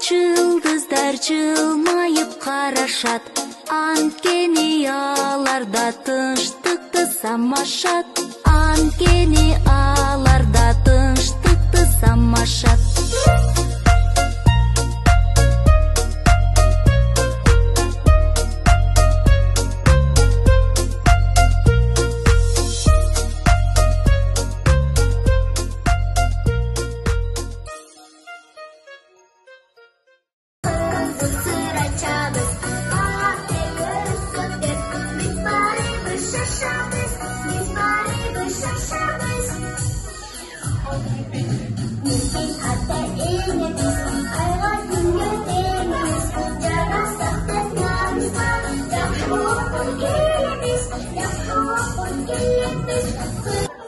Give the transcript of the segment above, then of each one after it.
Жылдыздар жылмайып карашат, анткени аларда тынчтыкты самашат, анткени аларда тынчтыкты самашат.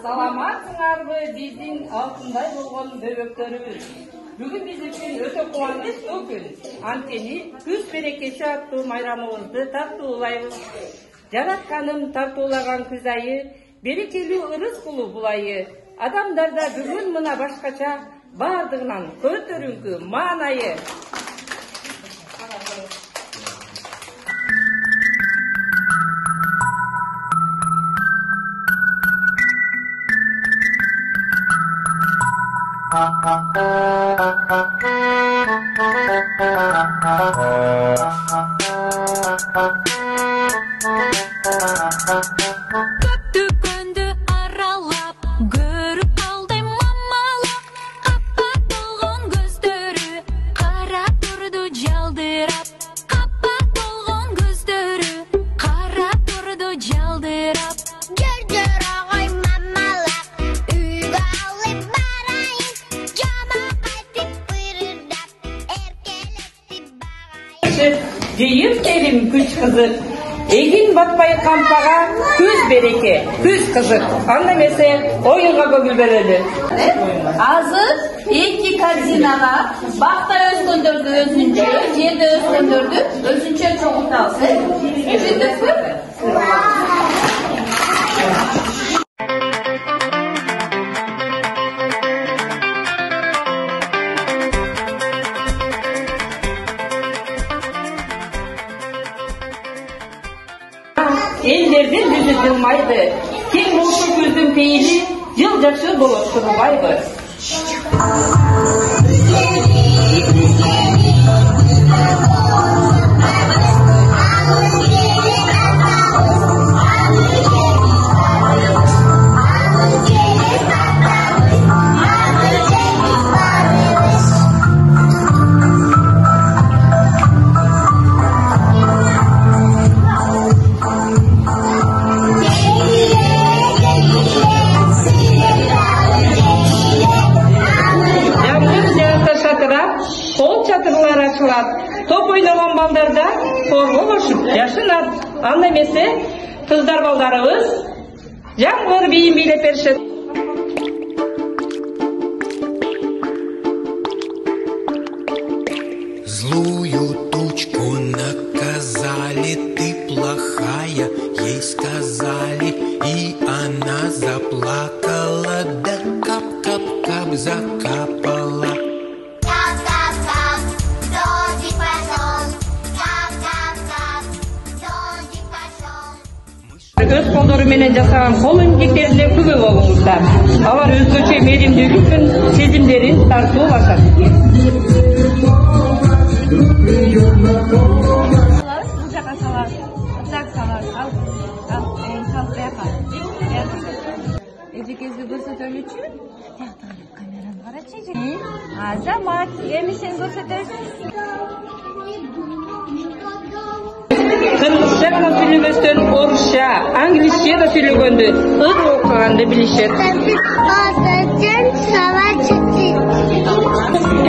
Саламатсыңарбы биздин алтындай болгон бөбөктөрүбүз. Бүгүн биз үчүн өтө кубанычтуу күн. Анткени күз берекеси аттуу майрамыбызды тартуулайбыз. Жаратканым тартуулаган күз айы, берекелүү ырыс кылуу бул айы. Адамдарда бүгүн мына башкача, бардыгынан көтөрүңкү маанайы. Көптүкөндү аралап, көрүп алдым мамалап, капа болгон көздөрү, кара турду жалдырап, капа болгон көздөрү, кара турду жалдырап. Жер агай мамалап, үйгө алып барайын, жама кайтып бырырдап, эркелетип багайын. Жыйым терим күч кызык, эгин батпай кампага күз береке, күз кызык. Анда эмесе оюнга көңүл берели. Азыр эки корзинага бакта өскөндөрдү өзүнчө, жерде өскөндөрдү өзүнчө чогултабыз. Түшүндүкпү? Элдердин жүзү жылмайды, кең болсо көздүн пейили, жыл жакшы болот турбайбы. Кол чатырлар ачылат, топ ойногон балдарда корголошуп жашынат. Анда эмесе кыздар балдарыбыз жаңгыр бийим бийлеп беришет. Злую тучку наказали, ты плохая, ей сказали, и она заплакала, да кап-кап-кап закапала. Өз колдору менен жасаган кол эмгектерине күбө болуңуздар. Алар өзгөчө мээримдүүлүк сезимдерин тартуулашат. Бул жака салат, бутак салат, ал бияка. Эжекеңизди көрсөтөлүчү? Камераны карачы. Азамат, эми сен көрсөтөсүң. Кыргызча гана сүйлөбөстөн орусча, англисче да сүйлөгөндү, ыр окуганды билишет.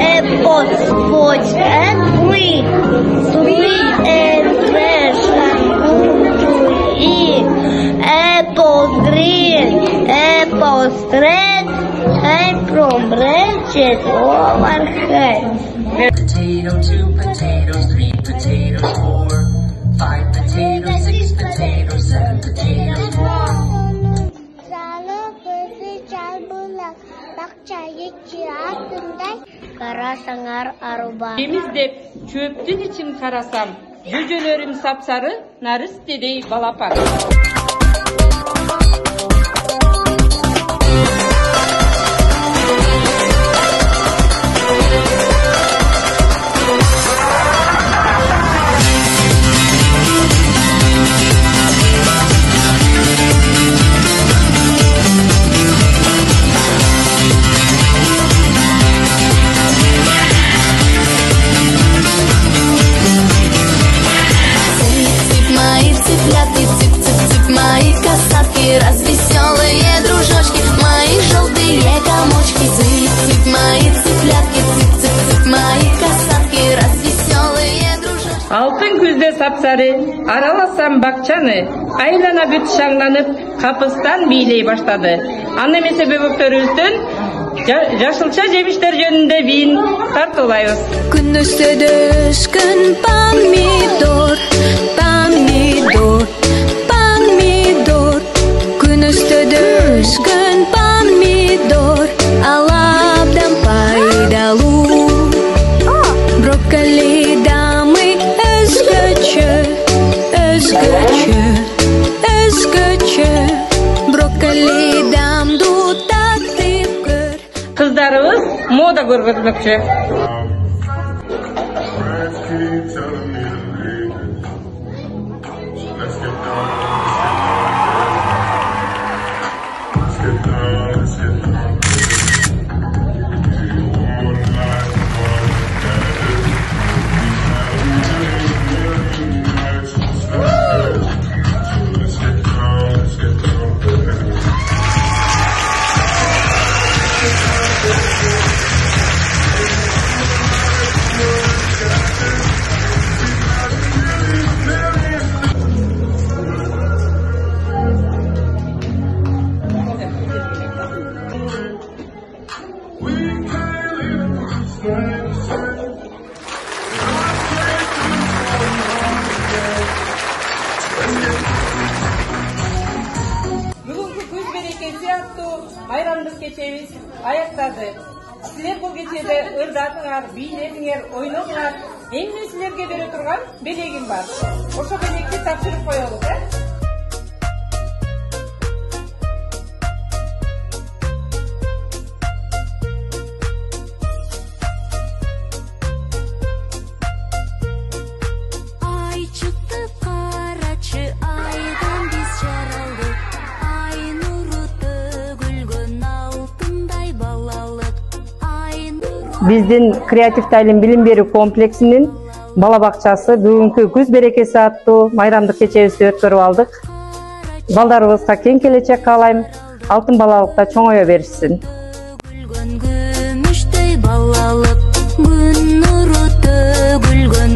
Эпос, поч, эпри, туи, эпос, грин, эпос, ред, from branches overhead. Potato, 2 potatoes, 3 potatoes, 4, 5 potatoes, 6 potatoes, 7 potatoes. Salo bersih calbulang, bakcaya Карасаңар аруба. Temizlep çöptün için karasam, cücelerim sapsarı, narız dedey balapak. Мои косатки, развеселые дружочки, мои желтые комочки, цып-цып, мои цыплятки, цып-цып-цып, мои косатки, развеселые дружочки. Altın күзде сапсары, араласам бакчаны, айлана бүт шаңланып, капыстан бийлей баштады. Аны эмесе бөбөктөрүбүздөн жашылча жемиштер жөнүндө бийин тартуулайбыз. Күн өстөдө өскөн помидор, помидор, помидор. Күн өстөдө өскөн помидор, алабдан пайдалуу. Брокколи дамы өзгөчө, өзгөчө, өзгөчө. Брокколи дамду татып көр. Kızlarımız moda görgüzmekçi. Friends keep telling me to leave it. Let's get down, let's get down, let's get down. One life, one let's get down, let's get down. Бүгүнкү күз берекеси аттуу майрамдык кечебиз аяктады. Силер бул кечеде ырдадыңар, бийледиңер, ойнодуңар. Эмне силерге бере турган белегим бар. Ошо белекти тапшырып коелу, Ай чыкты карачы, айдан биз жаралдык. Ай нуру төгүлгөн алтындай балалык. Ай нуру Биздин Креатив Тайлим билим берүү комплексинин бала бакчасы бүгүнкү күз берекеси аттуу майрамдык кечебизди өткөрүп алдык. Балдарыбызга кең келечек каалайм. Алтын балалыкта чоңое беришсин. төгүлгөн күмүштөй балалык. Күн нуру төгүлгөн